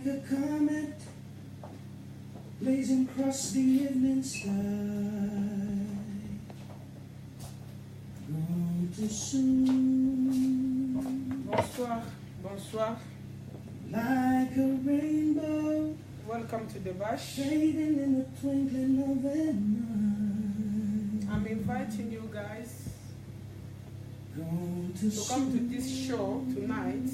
Like a comet blazing across the evening sky, gone too soon. Bonsoir, bonsoir. Like a rainbow, Welcome to the Bash. fading in the twinkling of an eye. I'm inviting you guys Gone too to come to this show tonight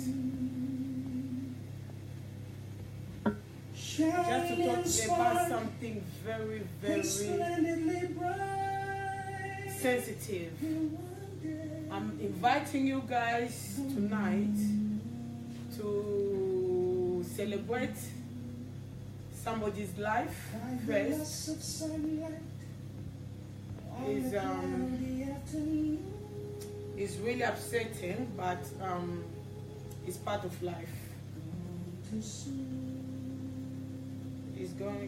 just to talk about something very, very sensitive. I'm inviting you guys tonight to celebrate somebody's life first. Is really upsetting, but it's part of life.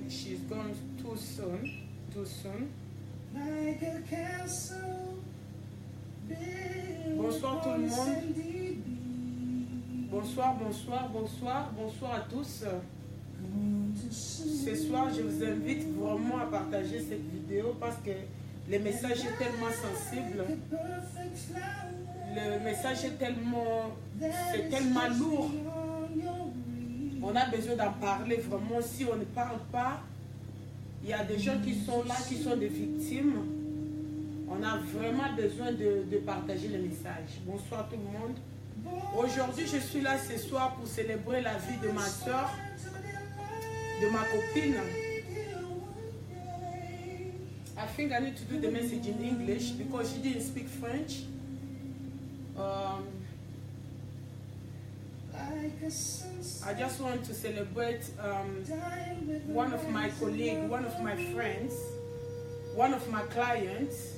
She's gone too soon. Bonsoir tout le monde. Bonsoir à tous. Ce soir, je vous invite vraiment à partager cette vidéo parce que le message est tellement sensible. Le message est tellement lourd. On a besoin d'en parler vraiment. Si on ne parle pas, il y a des gens qui sont là, qui sont des victimes. On a vraiment besoin de partager le message. Bonsoir tout le monde. Aujourd'hui, je suis là ce soir pour célébrer la vie de ma soeur, de ma copine. I think I need to do the message in English because she didn't speak French. I just want to celebrate one of my colleagues, one of my friends, one of my clients.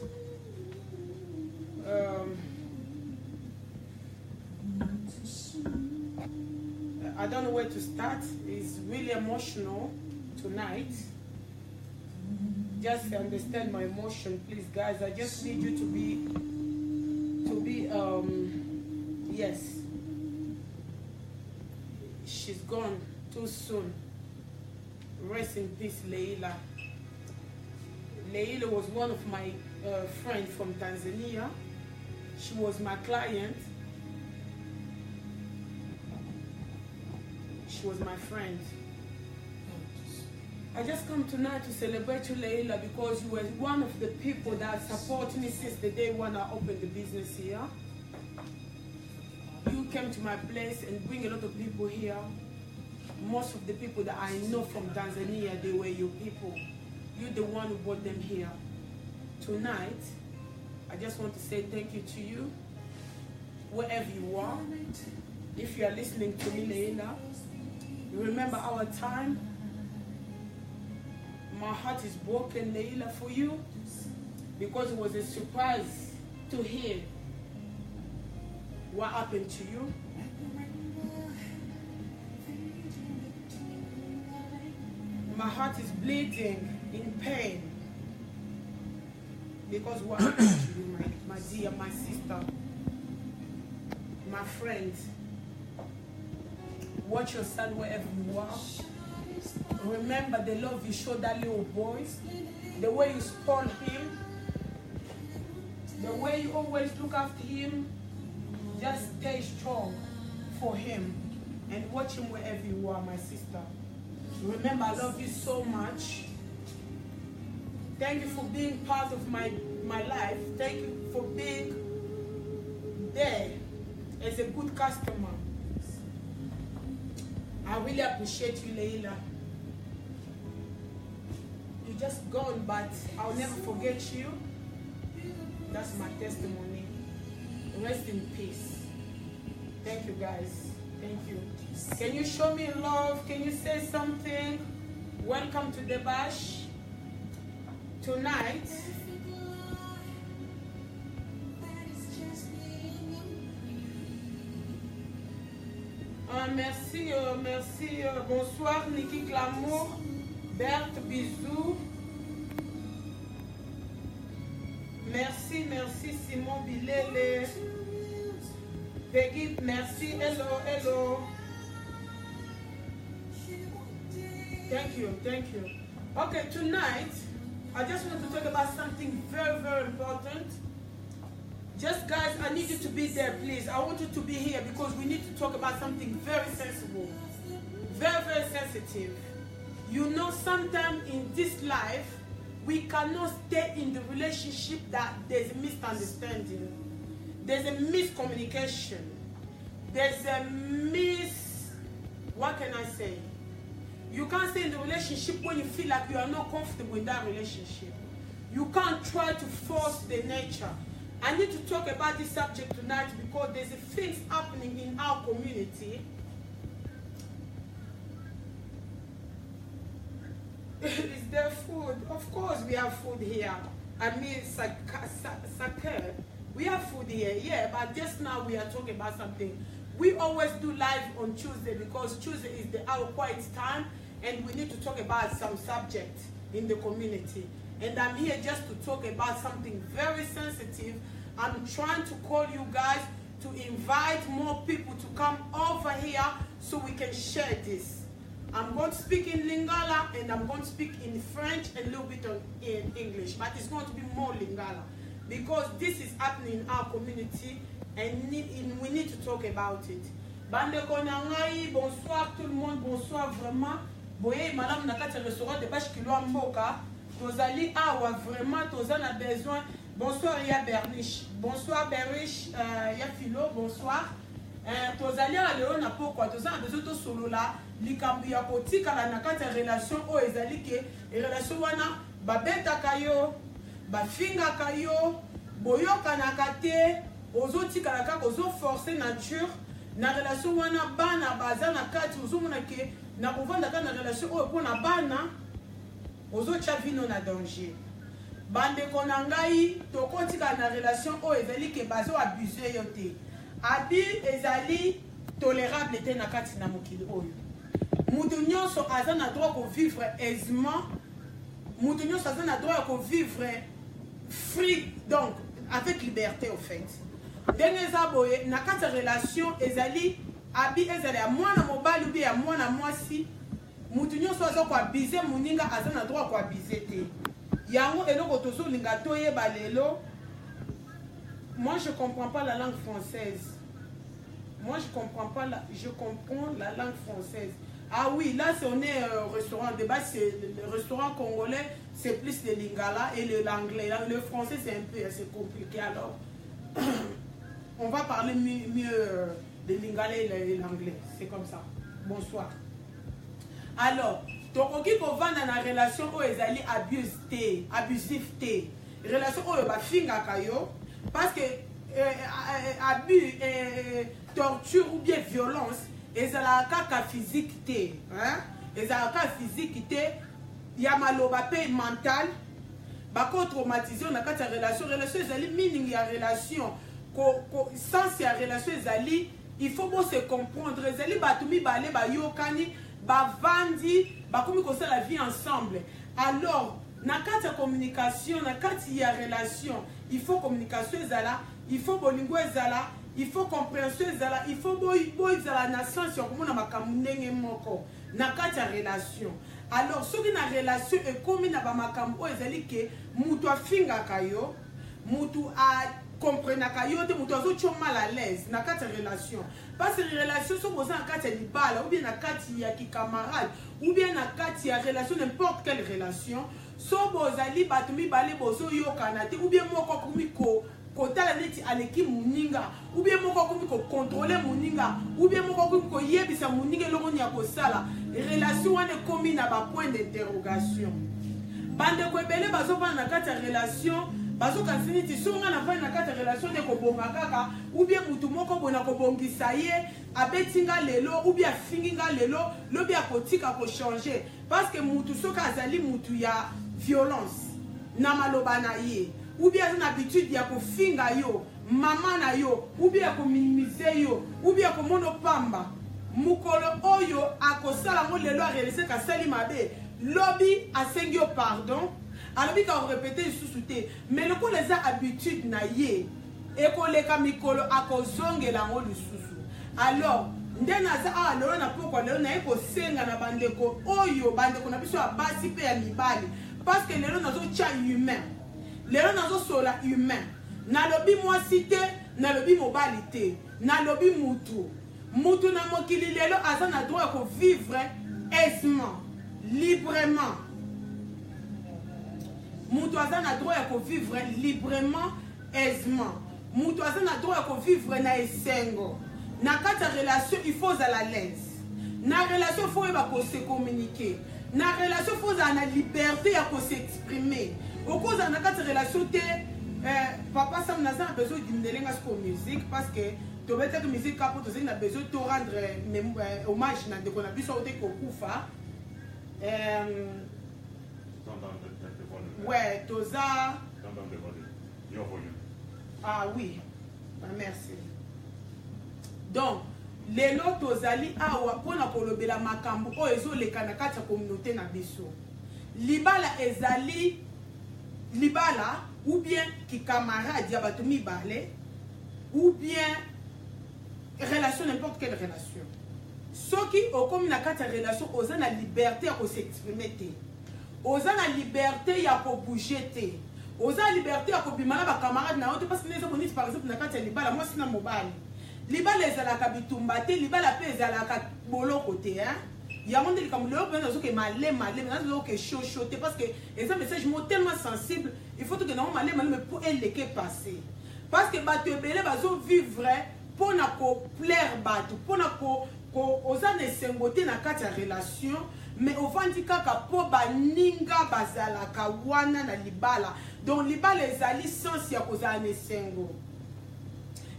I don't know where to start. It's really emotional tonight. Just understand my emotion, please, guys. I just need you to be yes. She's gone too soon. Rest in peace, Leila. Leila was one of my friends from Tanzania. She was my client. She was my friend. I just come tonight to celebrate you, Leila, because you were one of the people that support me since the day when I opened the business here. You came to my place and bring a lot of people here. Most of the people that I know from Tanzania, they were your people. You're the one who brought them here. Tonight, I just want to say thank you to you, wherever you are. If you are listening to me, Leila, remember our time. My heart is broken, Leila, for you, because it was a surprise to hear what happened to you. My heart is bleeding in pain because what happened to you, my dear, my sister, my friend. Watch your son wherever you are. Remember the love you showed that little boy, the way you spoil him, the way you always look after him. Just stay strong for him and watch him wherever you are, my sister. Remember, I love you so much. Thank you for being part of my life. Thank you for being there as a good customer. I really appreciate you, Leila. You're just gone, but I'll never forget you. That's my testimony. Rest in peace. Thank you, guys. Thank you. Can you show me love? Can you say something? Welcome to the Bash. Tonight, merci. Bonsoir, Niki Glamour. Berthe, bisous. Merci, Simon Bilele. Peggy, merci. Hello. Thank you, thank you. Okay, tonight, I just want to talk about something very, very important. Just guys, I need you to be there, please. I want you to be here because we need to talk about something very sensible. Very, very sensitive. You know, sometimes in this life, we cannot stay in the relationship that there's a misunderstanding. There's a miscommunication. There's a what can I say? You can't stay in the relationship when you feel like you are not comfortable in that relationship. You can't try to force the nature. I need to talk about this subject tonight because there's things happening in our community. Is there food? Of course we have food here. I mean, sake. We have food here, yeah, but just now we are talking about something. We always do live on Tuesday because Tuesday is our quiet time and we need to talk about some subject in the community. And I'm here just to talk about something very sensitive. I'm trying to call you guys to invite more people to come over here so we can share this. I'm going to speak in Lingala and I'm going to speak in French and a little bit in English, but it's going to be more Lingala because this is happening in our community and we need to talk about it. Bande konangai, bonsoir tout le monde, bonsoir vraiment. Boye madame nakati restaurant de Bash Kilo Mboka, tozali awa vraiment tozana besoin. Bonsoir ya Berniche, bonsoir Berniche, ya Philo, bonsoir. Tozali a leo na pokwa tozana besoin to solo la likambu ya kotika la nakati relation o ezali ke relation wana babeta kayo bafinga kayo boyoka nakate ozotika la kaka ozo forcer nature na relation wana bana baza na kati ozomona ke na kovanda ka na relation o pona bana ozo chavino na danger bande konangai tokotika na relation o ezali ke bazo abuser yo te abi ezali tolérable te na kati na mokili oyo mutu nyonso aza na droit ko vivre aisément mutu nyonso aza na droit ko vivre free donc avec liberté au fait ndenge eza boye na kati ya relation ezali abi ezali ya mwana mobali ubi ya mwana mwasi mutu nyonso aza ko abize moninga aza na droit ko abize te yango eloko tozolinga toyeba lelo. Moi je comprends pas la langue française. Moi je comprends la langue française. Ah oui, là on est au restaurant de base, c'est le restaurant congolais, c'est plus le lingala et l'anglais. Le français c'est un peu assez compliqué alors. On va parler mieux de lingala et l'anglais, c'est comme ça. Bonsoir. Alors, tokoki kovanda na relation o ezali abusif te. Relation o ba finga kayo parce que abus torture ou bien violence ezalaka ka physique te, hein? Ezalaka physique te, ya maloba pe mental bako traumatisé na kati ya relation ezali meaning ya relation sens ya relation ezali il faut bon se comprendre ezali batu mibale bayokani bavandi bakomi kosa la vie ensemble. Alors na kati ya communication na kati ya relation il faut communication ezala, il faut bolingo ezala, il faut compréhension ezala, il faut boy ezala na sens ya komona makambo ndenge moko na kati ya relation. Alors soki na relation ekomi na ba makambo ezali ke mutu afingaka yo, mutu a comprenaka yo te, mutu azo choma mal à l'aise na kati ya relation. Parce que relation so boza na kati ya libala ou bien na kati ya kikamarade ou bien na kati ya relation n'importe quelle relation so bozali batu mibale bozo yokana te ou bien moko komi kotala neti aleki muninga ou bien moko komi ko contrôler muninga ou bien moko komi ko yebisa muninga eloko nya kosala relation wana komi na ba point d'interrogation. Bande ko ebele bazo pa na kati ya relation bazo kansini ti songa na pa na kati ya relation de ko bonga kaka ou bien mutu moko bona ko bongisa ye abetinga lelo ou bien finginga lelo lobi akotika ko changer parce que mutu soka azali mutu ya violence na maloba na ye ou bien une habitude ya ko finga yo mama na yo ou bien ko minimiser yo ou bien ko mono pamba mukolo oyo akosala ngo lelo a réaliser ka sali mabe lobi asengi yo pardon alobi ka répéter sous te mais le ko les habitudes na ye et ko leka mikolo akozongela ngo lisusu. Alors ndena za ah lelo na poko lelo na eko senga na bandeko oyo bandeko na biso abasi pe ya mibali parce que lelo nazo cha humain lelo nazo sola humain na lobi mwasi te na lobi mobali te na lobi mutu na mokili lelo aza na droit ko vivre aisément librement mutu aza na droit ko vivre librement aisément mutu aza na droit ko vivre na esengo na kati ya relation il faut à l'aise na relation faut eba ko se communiquer na relation faut na liberté ya ko s'exprimer okoza na kati ya relation te papa Sam na a besoin d'une langue pour musique parce que tu veux que musique capo tu as besoin de rendre hommage na de qu'on a pu sauter ko kufa ouais toza ah oui merci. Donc, les lots tozali awa pona kolobela makambo o ezoleka na kati ya communauté na biso. Libala ezali libala ou bien ki camarade ya bato mibale ou bien relation n'importe quelle relation. Soki okomi na kati ya relation oza na liberté ya ko s'exprimer te. Oza na liberté ya ko bouger te. Oza na liberté ya ko bimana ba camarade na oto parce que neza boniti par exemple na kati ya libala moi sina mobali. Libala ezalaka bitumba te libala pe ezalaka boloko te hein ya monde likamulelo pe nazo ke malema nazo ke chaud te parce que eza message mo tellement sensible il faut que na malema mais pour elle que passer parce que bato ebele bazo vivre pour na ko plaire bato pour na ko oza ne sengote na kati ya relation mais ovandi kaka po baninga bazalaka wana na libala donc libala ezali sens ya kozala ne sengo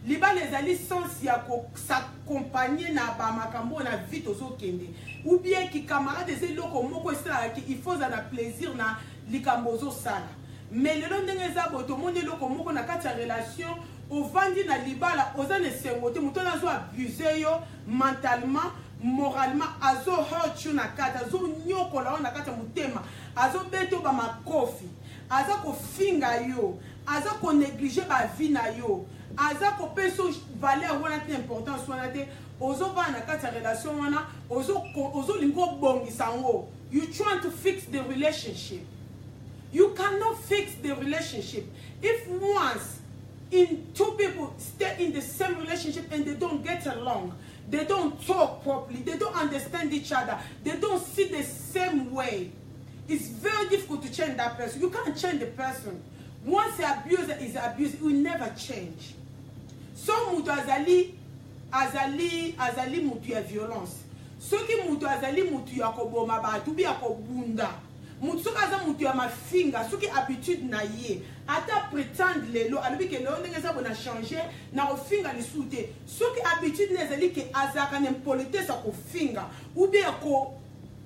libala ezali sens ya ko s'accompagner na ba makambo na vite ozokende ou bien ki camarade ezeloko moko esala ki il faut na plaisir na likambo ozosala mais lelo ndenge eza boto monde eloko moko na kati ya relation ovandi na libala oza ne sengo te moto nazo abuser yo mentalement moralement azo hurt you na kati azo nyokola na kati ya motema azo beto ba makofi aza ko finga yo aza ko négliger ba vie na yo aza ko peso valeur wana te importance wana te ozo ba na kati ya relation wana ozo lingo bongisa ngo you trying to fix the relationship. You cannot fix the relationship if once in two people stay in the same relationship and they don't get along, they don't talk properly, they don't understand each other, they don't see the same way. It's very difficult to change that person. You can't change the person. Once the abuser is abused, it will never change. So mutu azali mutu ya violence. Soki mutu azali mutu ya koboma batu bi ya kobunda. Mutu soki aza mutu ya mafinga, soki habitude na ye. Ata pretendre lelo, alobi ke lelo ndenge za bona changer na ofinga lisute. Soki habitude nezali ke azaka n'impolitesse ko finga ou bien ko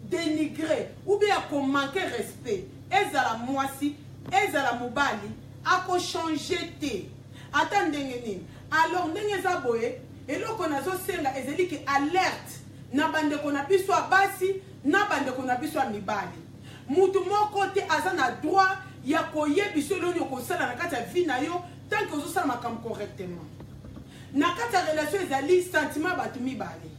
dénigrer ou bien ko manquer respect. Ezala mwasi, ezala mobali, ako changer te. Ata ndenge nini. Alors ndenge za boye, eloko nazo senga ezali ke alerte na bandeko na biso abasi na bandeko na biso mibali. Mutu moko te aza na droit ya koyebiso eloni okosala na kati ya vie na yo tant que ozosala makambo correctement. Na kati ya relation ezali sentiment bato mibale.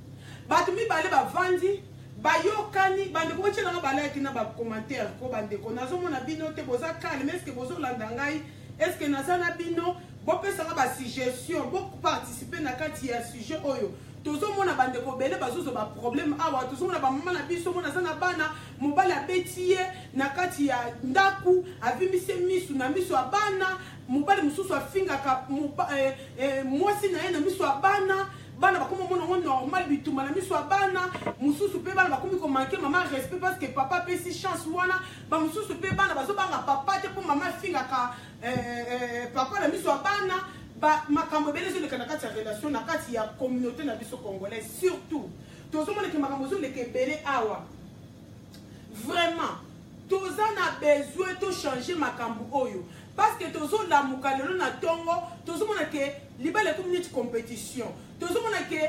Bato mibale bavandi bayokani bandeko botyela nga balaki na bacommentaire ko bandeko nazomona bino te boza calme est-ce que bozolanda ngai est-ce que naza na bino bopesanga basuggestion boparticipe na kati ya sujet oyo tozomona bandeko bele bazozo ba problème awa tozomona ba mama na biso mona za na bana mobali abeti ye na kati ya ndaku avimise misu na miso ya bana mobali mususu afingaka mwasi na ye na miso ya bana bakoma mona ngo normal bituma na miso ya bana mususu pe bana bakomi ko manquer maman respect parce que papa pe si chance wana ba mususu pe bana bazobanga papa te pour maman fingaka papa na miso ya bana ba makambo belezo leka na kati ya relation na kati ya communauté na biso congolais surtout tozomona ke makambo zo leka ebele awa vraiment toza na besoin to changer makambo oyo parce que tozo la mukalelo na tongo tozomona ke libala community compétition tozomona ke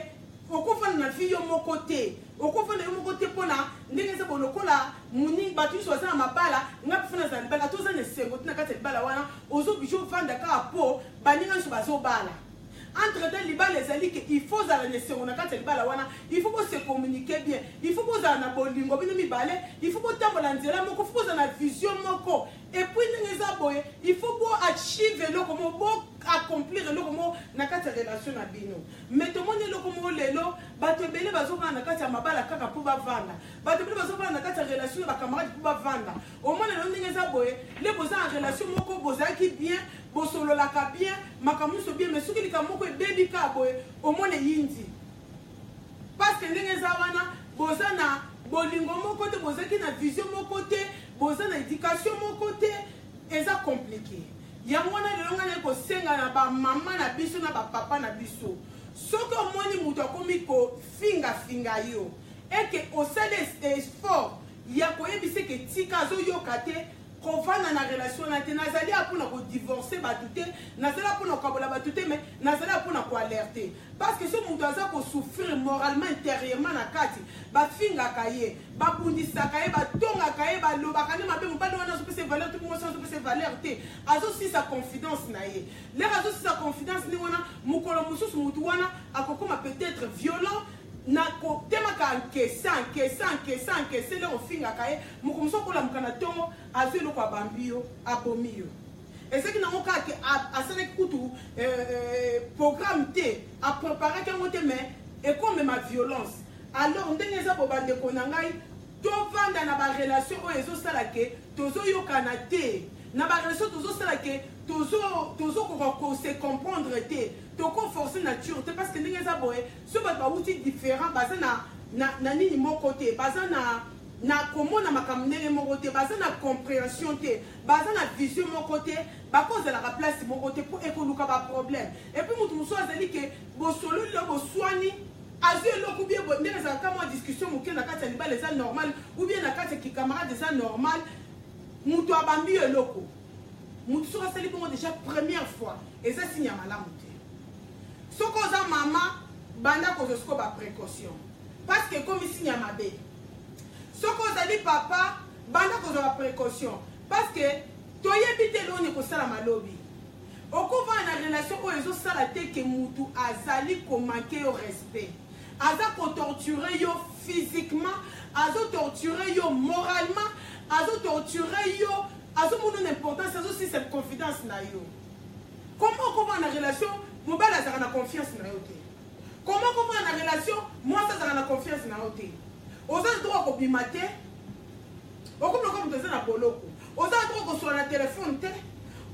okofana na fille moko te okofana yo moko te pona ndenge se bonokola muni batu so za mabala ngapi fana za libala toza ne sengo tina kati libala wana ozo bijo vanda ka po baninga so bazo bala entre temps libala ezali que il faut za na seronde quand libala wana il faut se communiquer bien il faut za na bolingo bino mibale il faut tambola nzela moko faut za na vision moko et puis ngeza boye il faut bo achieve lo comme bo accomplir lo comme na kati relation na bino mais to moni lo comme lelo bato ebele bazoka na kati ya mabala kaka po bavanda bato ebele bazoka na kati ya relation ba camarade po bavanda au moins lo ngeza boye le boza en relation moko bozaki bien bosololaka bien makamuso bien mais soki likambo moko ebebi ka boye au moins yindi parce que ndenge eza wana boza na bolingo moko te bozaki na vision moko te boza na éducation moko te eza compliqué yango wana lelo ngana kosenga na bamama na biso na bapapa na biso soki omoni moto akomi kofingafinga yo eke osala effort ya koyebisa ke tika azoyoka te kovanda na relation na te nazali apona kodivorce bato te nazali apona kokabola bato te mais nazali apona koalerte parce que so moto aza kosouffrir moralement intérieurement na kati bafingaka ye babundisaka ye batongaka ye balobaka nde mabe mobali wana azopesa valeur te mwasi azopesa valeur te azosisa confidence na ye lere azosisa confidence nde wana mokolo mosusu motu wana akokoma peut-être violent na kotemaka nkese lero ofingaka ye moko mosu akolamuka na ntongo azwi eloko abambi yo abomi yo ezaki nango kaka asalaki kutu programme te apreparaki yango te mais ekomema violence alors ndenge eza bobandeko na ngai tovanda na barelation oyo ezosala ke tozoyokana te na barelation tozosala ke tozokoka kose comprendre te tokoforce nature te parce que ndenge eza boye so bato bauti différent baza na nini moko te baza na komona makambo ndenge moko te baza na compréhension te baza na vision moko te bakozalaka place moko te mpo ekoluka baproblème epuis motu mosusu azali ke bosololi lo boswani azwi eloko ubie ndenge ezalaka mwa discussion moke na kati ya libala eza normal ubie na kati ya kikamarade eza normal moto abambi yo eloko motu soki asali bongo déjà première fois eza signe ya malamu te soki oza mama banda kozwa siko baprécaution parce que komi signe ya mabe soki ozali papa banda kozwa baprécaution parce que toyebi te eloni kosala malobi okovanda na relation oyo ezosala te ke mutu azali komanke yo respect aza kotorture yo physiquement azotorture yo moralement azotorture yo azomona na importance azosisa confidence na yo comment okovanda na relation mobali azalaka na confiance na yo te comment okovanda na relation mwasi azalaka na confiance na yo te oza na droit kobima te okomiloko moto eza na boloko oza na droit kosola na telefone te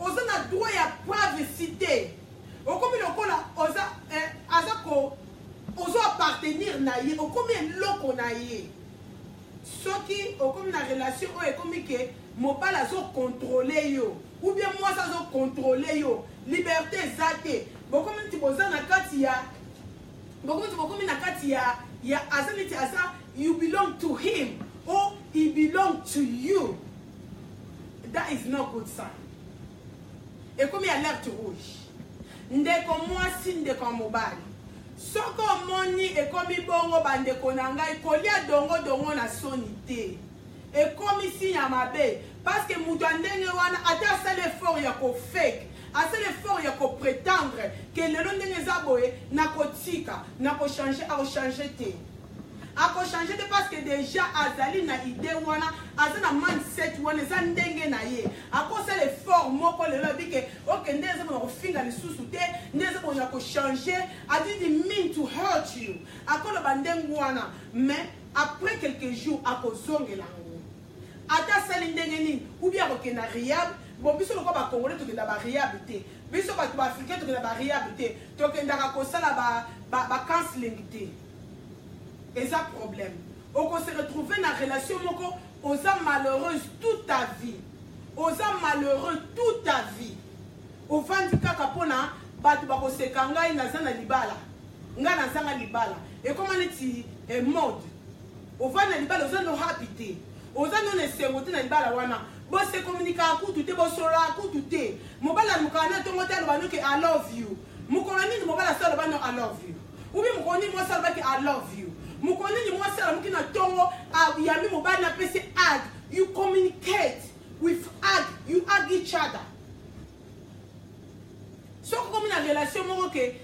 oza na droit ya privacy te okomi lokola ozo appartenir na ye okomi eloko na ye soki okomi na relation oyo ekomi ke mobali azokontrole yo ou bien mwasi azokontrole yo liberté eza te bokomi nti boza na kati ya bokomi na kati ya aza neti aza you belong to him or he belong to you. That is not good sign. Ekomi alerte rouge. Ndeko mwasi ndeko mobali. Soko moni ekomi bongo bandeko na ngai kolia dongo na soni te. Ekomi sinya mabe parce que mutu ndenge wana ata asala effort ya ko fake. Asala effort ya ko prétendre que lelo ndenge za boye na kotika na ko changer te. Ako changer te parce que déjà azali na idée wana azana mindset wana za ndenge na ye ako sala effort moko lelo bike OK ndeze mo ko finga lisusu te ndeze mo na ko changer I didn't mean to hurt you ako lo bandenge wana mais après quelques jours ako zongela ngo ata sala ndenge ni ou bien ko kena riable bon biso loko ba congolais to kena ba riable te biso ba africain to kena ba riable te to kena ko sala ba counseling te. Et ça problème. On se retrouve dans la relation, on est malheureuse toute ta vie. On est malheureux toute ta vie. On va dire que batu bako sekanga ina zana libala. Nga na zana libala. Et comment est mode. On va na libala, on no habité. On va no nesengote na libala wana. Bo se communiquer ku tuté bo sola ku tuté. Mobala mukana to ngote lo banoke I love you. Mukolani mobala sala bano I love you. Ubi mukoni mo sala baki I love you. Mukonini mwasala mukina tongo yami mobali na pese ag you communicate with ag you ag each other so comme na relation moko ke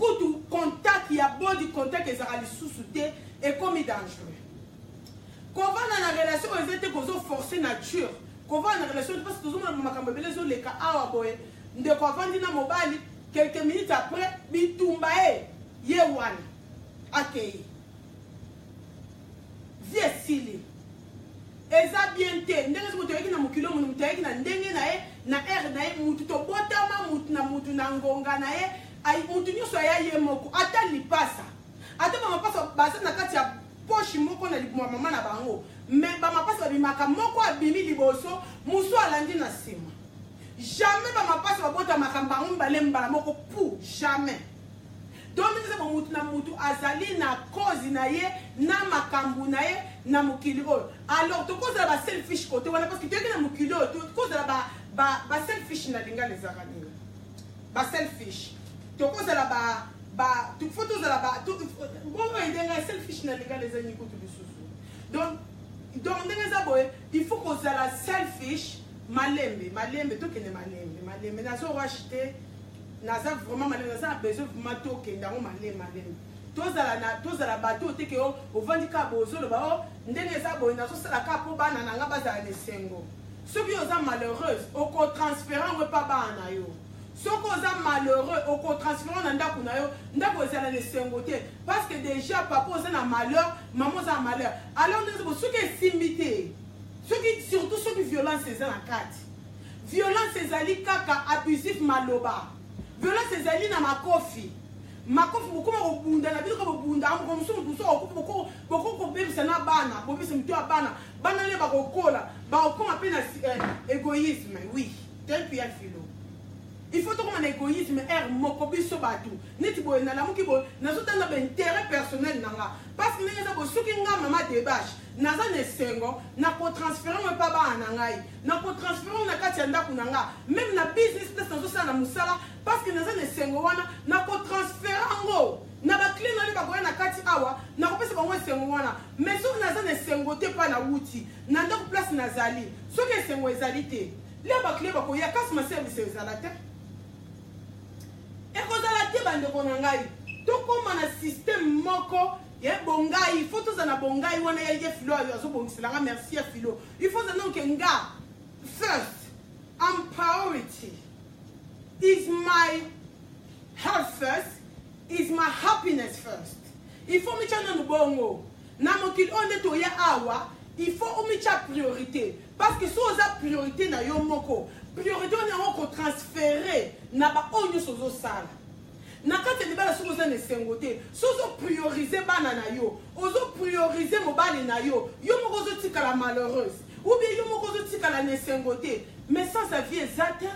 kutu contact ya body contact ezaka lisusu te ekomi dangereux. Kovana na relation ezete kozo forcer nature. Kovana na relation parce que tozomona makambo ebele ezoleka awa boye ndeko avandi na mobali quelques minutes après bitumba ye wana akei vie sili eza bien te ndenge soki toyeki na mokilo mono moto ayeki na ndenge na ye na aire na ye mutu tobotama mutu na mutu na ngonga na ye mutu nyonso aya ye moko ata lipasa ata bamapasa baza na kati ya poche moko na mama na bango mais bamapasa babimaka moko abimi liboso mosu alandi na nsima jamais bamapasa babotamaka bango mbale mbala moko pour jamais. Donc mutu na mutu azali na cause na ye na makambu na ye na mokili oyo. Alors to cause la selfish côté wana parce que tu es na mokili oyo to cause la ba selfish na linga les araninga. Ba selfish. To cause la ba tu faut to la ba to bon ndenga selfish na linga les aniko to bisusu. Donc ndenga boy il faut cause la selfish malembe to kene malembe na so racheter naza vraiment malé naza besoin vraiment tokenda ngo malé tozala bato te ke ovandi ka bozolo ba ndenge eza boye nazo sala ka po bana nanga bazala lesengo soki oza malheureuse oko transférant ngo pa bana yo soko oza malheureux oko transférant na ndako na yo ndako ezala lesengo te parce que déjà papa oza na malheur maman oza na malheur alors ndenge soki esimbi te soki surtout soki violence eza na kati violence ezali kaka abusif maloba. Violence ezali na makofi bokoma kobunda na biloko bobunda amoko mosusu mosusu boko kobebisa na bana bobisa mito ya bana le bakokola bakokoma mpe na égoïsme. Oui tempi ya filo il faut tokoma na égoïsme moko biso bato neti boye nalamuki boye nazotanga baintérêt personnel nanga parce que ndenge eza boye soki nga mama debashe naza na esengo nakotransfere ngo epa bana na ngai nakotransfere ngo na kati ya ndako na nga même na business place nazosala na mosala parce que naza na esengo wana nakotransfere ngo na baclient nali bakoya na kati awa nakopesa bango esengo wana mais soki naza na esengo te mpa na wuti na ndako place nazali soki esengo ezali te lia baclient bakoya kasi maservice ezala te ekozala te bandeko na ngai tokóma na système moko ya bongai il faut tozala bongai wana ya filo azobongiselanga merci ya filo il faut zana ke nga first I'm priority is my health first is my happiness first il faut michana nubongo na mokili onde to ya awa il faut omicha priorité parce que so za priorité na yo moko priorité on est ko transférer na ba onyo sozo sala na kati libala sozo za nesengo te sozo prioriser bana na yo ozo prioriser mobali na yo moko zo tika la malheureuse ou bien yo moko zo tika la nesengo te mais sans sa vie exacte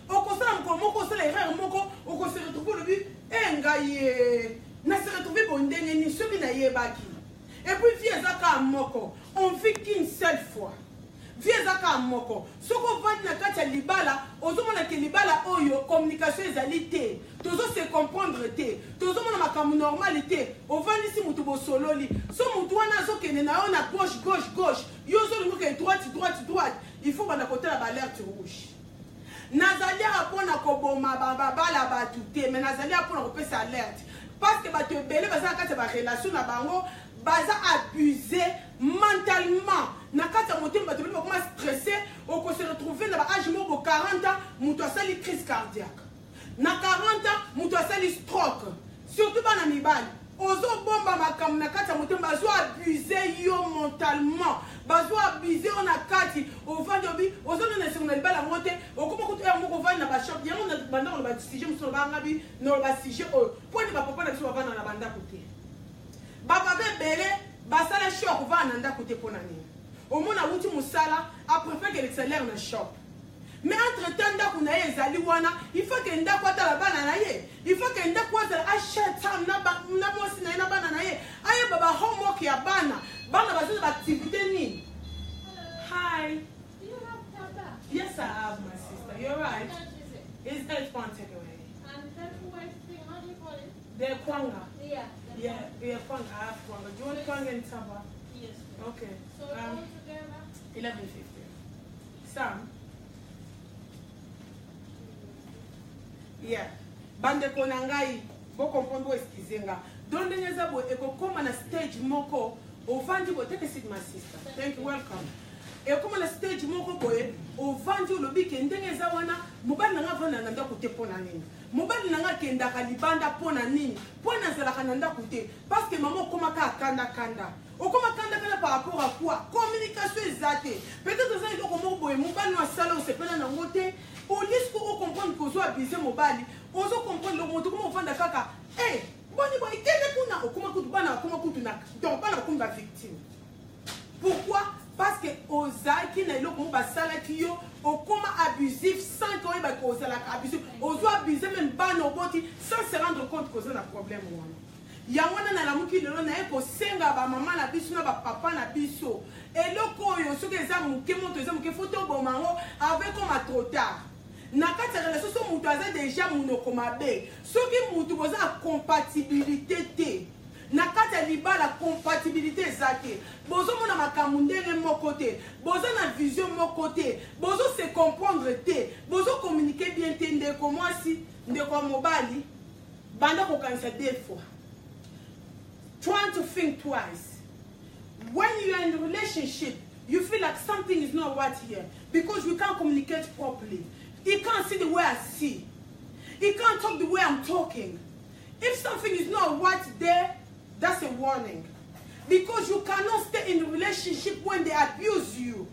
oko sala moko sala erreur moko oko se retrouver le but engaye na se retrouver bondenge ni soki na yebaki et puis vie ezaka moko on vit qu'une seule fois. Viezaka moko. Soko vandi na kati ya libala, ozomona ke libala oyo communication ezalité. Tozo se comprendre te. Tozomona makambo normalité. Ovandi si mutu bo sololi. So mutu wana azokene na yo na gauche. Yo zo lingo ke droite. Il faut bana côté la alerte rouge. Nazali apona koboma bala batu te, mais nazali apona kopesa alerte. Parce que bato ebele baza kati ba relation na bango baza abusé mentalement na kati ya moto bato bele bakoma stressé oko se retrouver na ba âge moko 40 ans muto asali crise cardiaque na 40 ans muto asali stroke surtout bana mibali ozo bomba makambo na kati ya moto bazo abusé yo mentalement bazo abusé on a kati ovandi obi ozo na secondaire bala mote okoma kutu ya moko vandi na ba shop yango na banda ko ba sujet muso ba ngabi no ba sujet o point ba papa na biso ba na banda kote baba bebele basala shop va na ndako te pona nini omona wuti musala a préfère que le salaire na shop mais entre temps ndako na ye ezali wana il faut que ndako atala bana na ye il faut que ndako atala achète na mosi na ye na bana na ye aye baba homework ya bana bazo ba activité ni. Hi, Do you have tata? yes I have my sister, you're right. How much is it? It's 8 pounds takeaway. And that white thing, how do you call it? The kwanga. Yeah. Yeah, kwanga. I have kwanga. Do you want kwanga and taba? Yes. Okay. So all together? 11.50. Sam. Yeah. Bande konangai Vous comprenez ce que donc ndenge eza boye ekokoma na stage moko ovandi boye take a seat my sister thank you welcome ekokoma na stage moko boye ovandi olobi ke ndenge eza wana mobali nanga vanda na ndako te mpo na nini mobali nanga kendaka libanda mpo na nini mpo nazalaka na ndako te parce que mama okomaka akandakanda okoma kandakanda par rapport à quoi communication eza te peut-être eza eloko moko boye mobali no asala osepela nango te au lieu que ocomprendre kozo abuse mobali ozo comprendre le moto comment ovanda kaka boni boy kende kuna okoma kutu bana okoma kutu na donc bana komba victime pourquoi parce que ozaki na eloko mo basala ki yo okoma abusif sans que ba ko sala abusif ozo abuser même bana oboti sans se rendre compte que ça na problème wana yango na la muki lelo na eko senga ba mama na biso na ba papa na biso eloko oyo soki eza muke moto eza muke photo bomango avec comme trop tard na kati ya relation so mutu aza déjà munoko mabe soki mutu boza na compatibilité te na kati ya libala compatibilité eza te bozomona makambo ndenge moko te boza na vision moko te bozo se comprendre te bozo communiquer bien te ndeko mwasi ndeko mobali banda kokanisa deux fois trying to think twice when you are in a relationship you feel like something is not right here because we can't communicate properly. He can't see the way I see. He can't talk the way I'm talking. If something is not right there, that's a warning. Because you cannot stay in a relationship when they abuse you.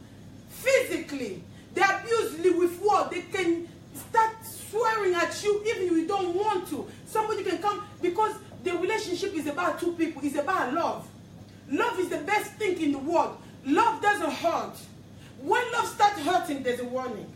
Physically. They abuse you with what? They can start swearing at you even if you don't want to. Somebody can come because the relationship is about two people. It's about love. Love is the best thing in the world. Love doesn't hurt. When love starts hurting, there's a warning.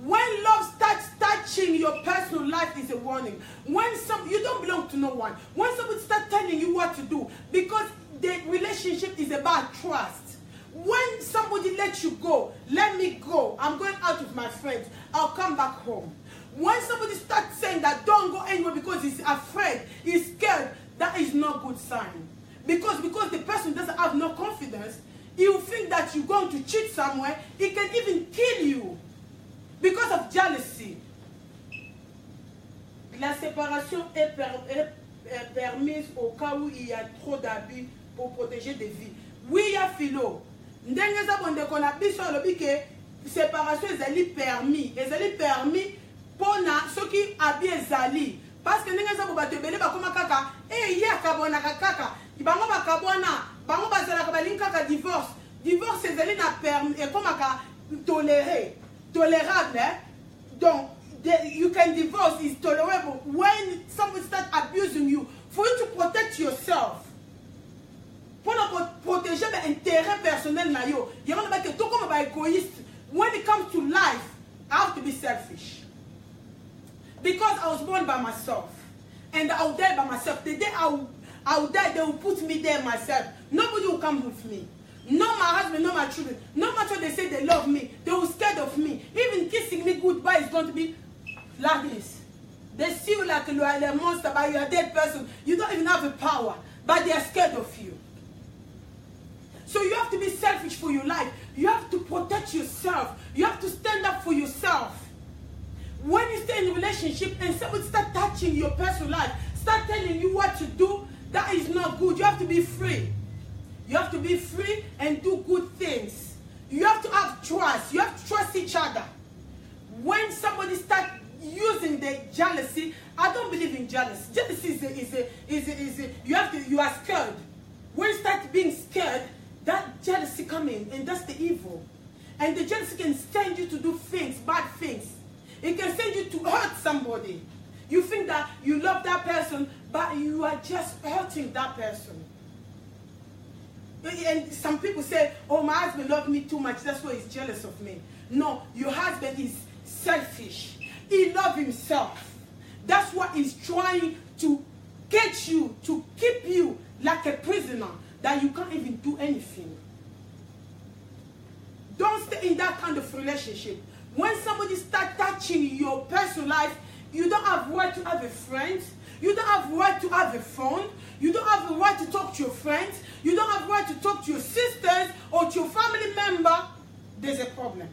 When love starts touching your personal life is a warning. When you don't belong to no one. When somebody starts telling you what to do, because the relationship is about trust. When somebody lets you go, let me go. I'm going out with my friends. I'll come back home. When somebody starts saying that don't go anywhere because he's afraid, he's scared, that is not a good sign. Because the person doesn't have no confidence, he will think that you're going to cheat somewhere. He can even kill you. Because of jealousy. La séparation est permise au cas où il y a trop d'abus pour protéger des vies. Oui, ya philo. Ndenge za bonde kona biso lobi ke séparation ezali permis pona soki abi ezali. Parce que ndenge za boba tebele ba koma kaka ya kabona kaka. Bango ba kabona, bango bazala ka balinka ka divorce. Divorce ezali na permis et koma ka tolérer. Tolerable, eh? Donc you can divorce is tolerable when somebody starts abusing you for you to protect yourself. Pour protéger l'intérêt personnel na yo. You know que tout comme égoïste. When it comes to life, I have to be selfish. Because I was born by myself, and I will die by myself. The day I will die, they will put me there myself. Nobody will come with me. Not my husband, not my children. No matter what they say they love me, they will scared of me. Even kissing me goodbye is going to be like this. They see you like you are a monster, but you are a dead person. You don't even have the power, but they are scared of you. So you have to be selfish for your life. You have to protect yourself. You have to stand up for yourself. When you stay in a relationship and somebody start touching your personal life, start telling you what to do, that is not good. You have to be free. You have to be free and do good things. You have to have trust. You have to trust each other. When somebody starts using the jealousy, I don't believe in jealousy. Jealousy you are scared. When you start being scared, that jealousy comes in, and that's the evil. And the jealousy can send you to do things, bad things. It can send you to hurt somebody. You think that you love that person, but you are just hurting that person. And some people say, oh, my husband loves me too much, that's why he's jealous of me. No, your husband is selfish. He loves himself. That's why he's trying to get you, to keep you like a prisoner, that you can't even do anything. Don't stay in that kind of relationship. When somebody starts touching your personal life, you don't have the right to have a friend. You don't have the right to have a phone. You don't have the right to talk to your friends. You don't have the right to talk to your sisters or to your family member. There's a problem.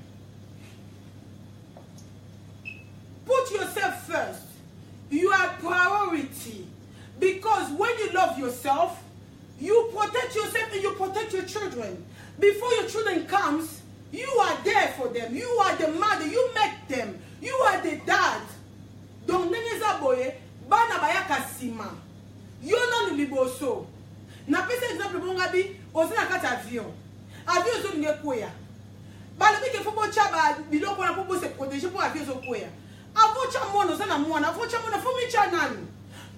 Put yourself first. You are only love yourself, you protect yourself and you protect your children. Before your children comes, you are there for them. You are the mother. You make them. You are the dad. Donc nengeza boye bana bayaka sima. Yo na liboso. Na pesa exemple bongabi osina kata avion. Avion zo nge koya. Ba le bike fobo chaba biloko na popo se protéger pour avion zo koya. Avo cha mwana osana mwana, avo cha mwana fo mi cha nani.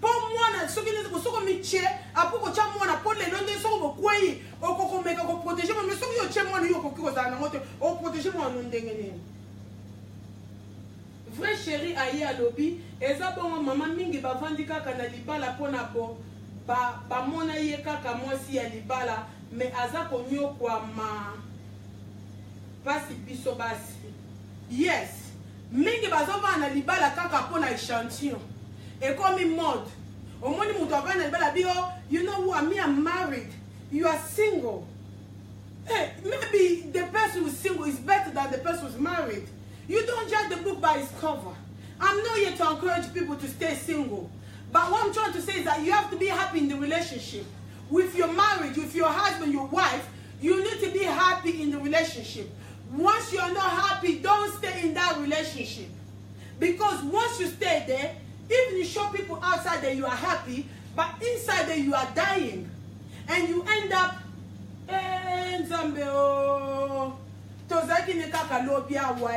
Po mwana soki neze ko soko mi che, apoko cha mwana po le londe soko bo kwei, okoko meka ko protéger mo soki yo che mwana yo ko kiko za na moto, o protéger mo ndenge nini. Vrai chéri ayi alobi eza bongo mama mingi bavandi kaka na libala pona bo ba mona ye kaka mwasi ya libala me aza konyokwa ma pasi biso basi. Yes, mingi bazova na libala kaka pona échantillon ekomi mode omoni mutu avana na libala bio you know what, me I'm married, you are single. Hey, maybe the person who's single is better than the person who's married. You don't judge the book by its cover. I'm not here to encourage people to stay single. But what I'm trying to say is that you have to be happy in the relationship. With your marriage, with your husband, your wife, you need to be happy in the relationship. Once you're not happy, don't stay in that relationship. Because once you stay there, even you show people outside that you are happy, but inside there you are dying. And you end up, tozaki ne kaka lobi awa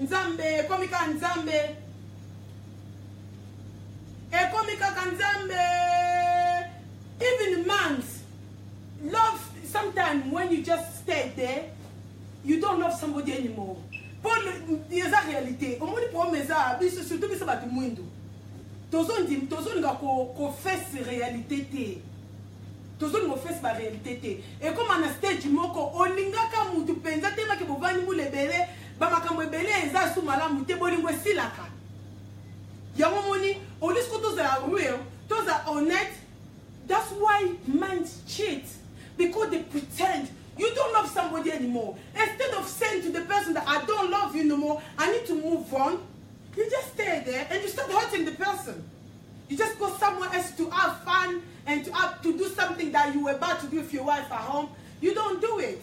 nzambe komika nzambe komika nzambe. Even months love, sometimes when you just stay there you don't love somebody anymore. Pour yeza réalité omoni pour meza biso surtout biso batu mwindu tozo nga ko face réalité te. Toujours nous faisons la réalité. Et comme on a stage moko, on n'ingaka mutu penza tema ke bovani mu lebele, ba makambo ebele eza su malamu te bolingo silaka. Ya momoni, on dit que tous are real, tous are honnête. That's why men cheat, because they pretend. You don't love somebody anymore. Instead of saying to the person that I don't love you no more, I need to move on, you just stay there and you start hurting the person. You just go somewhere else to have fun and to do something that you were about to do with your wife at home. You don't do it.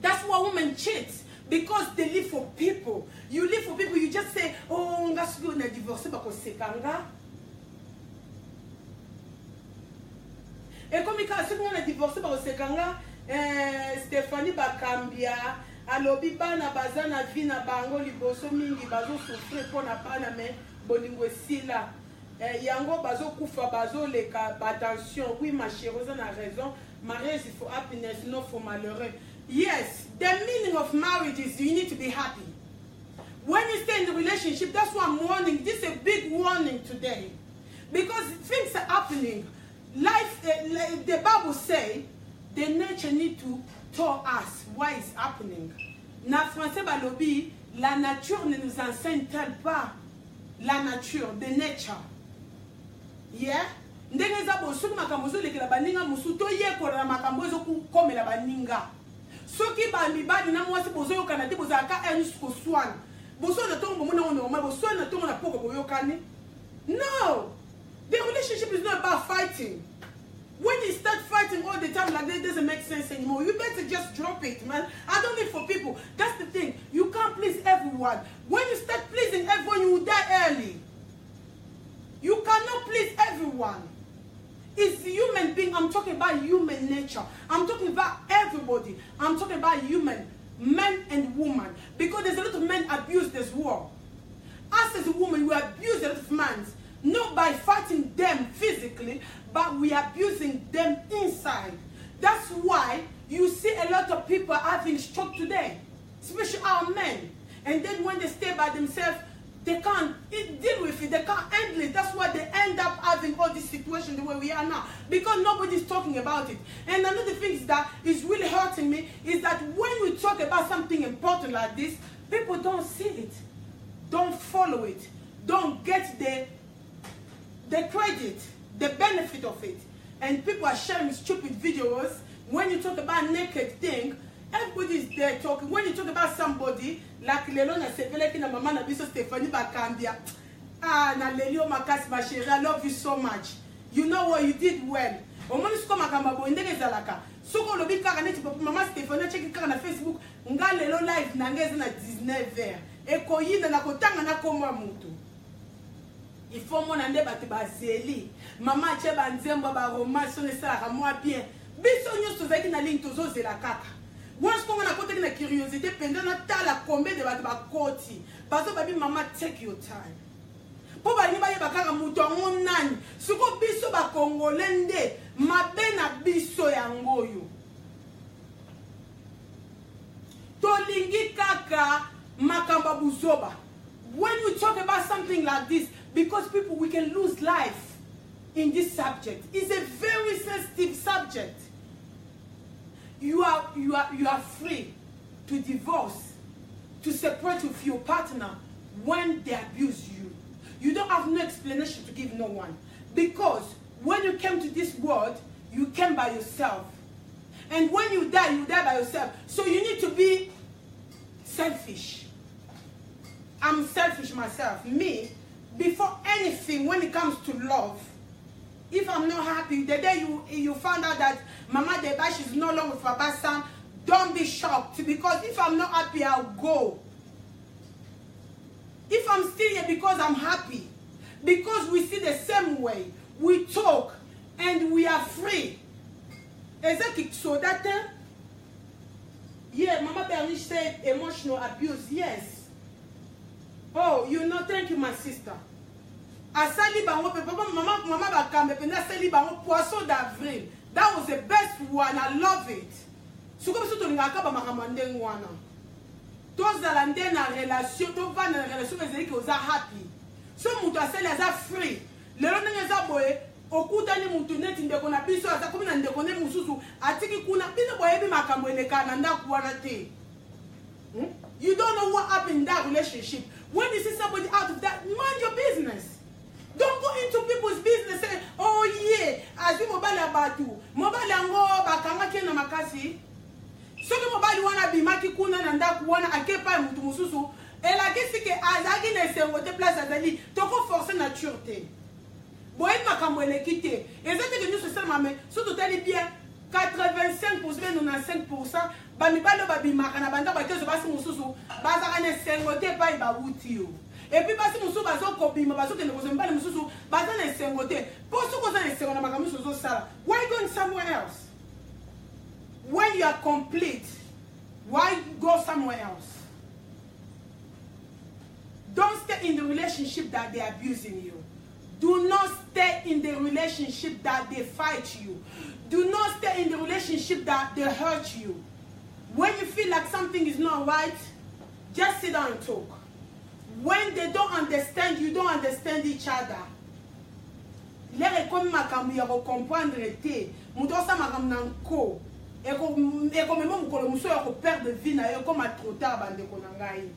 That's why women cheat, because they live for people. You live for people, you just say, oh, nga sugi na divorce bako sekanga. Et comme ika sugi na divorce bako sekanga, Stéphanie Bakambia, alobi bana bazana vina bango liboso mingi bazo souffrir pona bana me bolingo sila. Yango bazo kufa bazo leka attention. Oui ma chérie, vous avez raison. Mariage il faut happiness, non faut malheureux. Yes, the meaning of marriage is you need to be happy. When you stay in the relationship, that's why I'm warning. This is a big warning today, because things are happening. Life, the Bible say, the nature need to tell us why it's happening. Na français balobi, la nature ne nous enseigne-t-elle pas la nature, the nature. Yeah? Ndenge za bosuku makambo zo lekela baninga musuto yekola makambo zo komela baninga. Soki ba mibadi na mwasi bozo yokana te boza ka en jusqu'au soir. Bozo na tongo mona on normal bozo na tongo na poko boyokani. No. The relationship is not about fighting. When you start fighting all the time like that, it doesn't make sense anymore. You better just drop it, man. I don't live for people. That's the thing. You can't please everyone. When you start pleasing everyone, you will die early. You cannot please everyone. It's human being. I'm talking about human nature. I'm talking about everybody. I'm talking about human, men and women. Because there's a lot of men abuse this world. Us as a woman, we abuse a lot of men. Not by fighting them physically, but we are abusing them inside. That's why you see a lot of people having stroke today, especially our men. And then when they stay by themselves, they can't deal with it, they can't handle it. That's why they end up having all this situation the way we are now, because nobody's talking about it. And another thing that is really hurting me is that when we talk about something important like this, people don't see it, don't follow it, don't get the credit, the benefit of it. And people are sharing stupid videos. When you talk about naked thing, everybody is there talking. When you talk about somebody like Lelona Sepeleki na mama na biso Stephanie Bakambia, Ah, Nalelio Makas, ma chérie, I love you so much. You know what, you did well. Au moins, ce qu'on m'a kamabo, indé zalaka. Ce qu'on le dit, car maman Stéphane, check car na Facebook, nga lelo live, nangez na 19h. Et koyi na kotanga na koma mutu. Il faut mon ande bate bazeli. Maman che banzemba ba romance ne sala moi bien. Biso nyoso zaki na ligne tozo zela kaka. Once qu'on a côté na curiosité pendant na tala combien de bate ba koti. Parce que baby maman take your time. Po ba ni ba yeba kaka mutu nani. Suko biso ba congolais mabe na biso yangoyo. Tolingi kaka makamba buzoba. When you talk about something like this, because people, we can lose life in this subject. It's a very sensitive subject. You are free to divorce, to separate with your partner when they abuse you. You don't have no explanation to give no one. Because when you came to this world, you came by yourself. And when you die by yourself. So you need to be selfish. I'm selfish myself. Me, before anything, when it comes to love, if I'm not happy, the day you found out that Mama Debash is no longer with Papa Sam, don't be shocked. Because if I'm not happy, I'll go. If I'm still here because I'm happy, because we see the same way, we talk, and we are free. Exactly. So that yeah, Mama Bernice said emotional abuse. Yes. Oh, you know, thank you, my sister. Asali bango papa mama bakambe pena asali bango poisson d'avril. That was the best one. I love it. Suko biso to ngaka ba makamande ngwana. Tous alande na relation, to va na relation ezeli ko za happy. So mutu asali aza free. Lelo nenge za boye okuta ni mutu neti ndeko na biso aza komi na ndeko ne mususu atiki kuna bino boye bi makambo elekana ndaku wana te. You don't know what happened in that relationship. When you see somebody out of that, mind your business. Don't go into people's business saying, oh yeah, as we mobile abatu, mobile ango bakanga kena makasi. So the mobile wanna be maki kuna nanda kuwana akepa mutu mususu. Ela kisi ke azagi na sengote place azali, toko forcer natureté. Boye makambo elekite. Ezate que nous se sommes mais surtout tali bien 85% 95% bamibalo babimaka na banda bakezo basi mususu bazaka na sengote pa ibawuti yo. Et puis basi mususu bazoko bima bazoko ne kozembala mususu bazana na sengote. Poso kozana na sengote na makamu mususu sala. Why going somewhere else? When you are complete, why go somewhere else? Don't stay in the relationship that they are abusing you. Do not stay in the relationship that they fight you. Do not stay in the relationship that they hurt you. When you feel like something is not right, just sit down and talk. When they don't understand, you don't understand each other. Les comme makambu ya comprendre te, mutosa makam nanko. Eko memo mukolo muso ya ko perdre vie na yo comme trop tard bande ko nangai.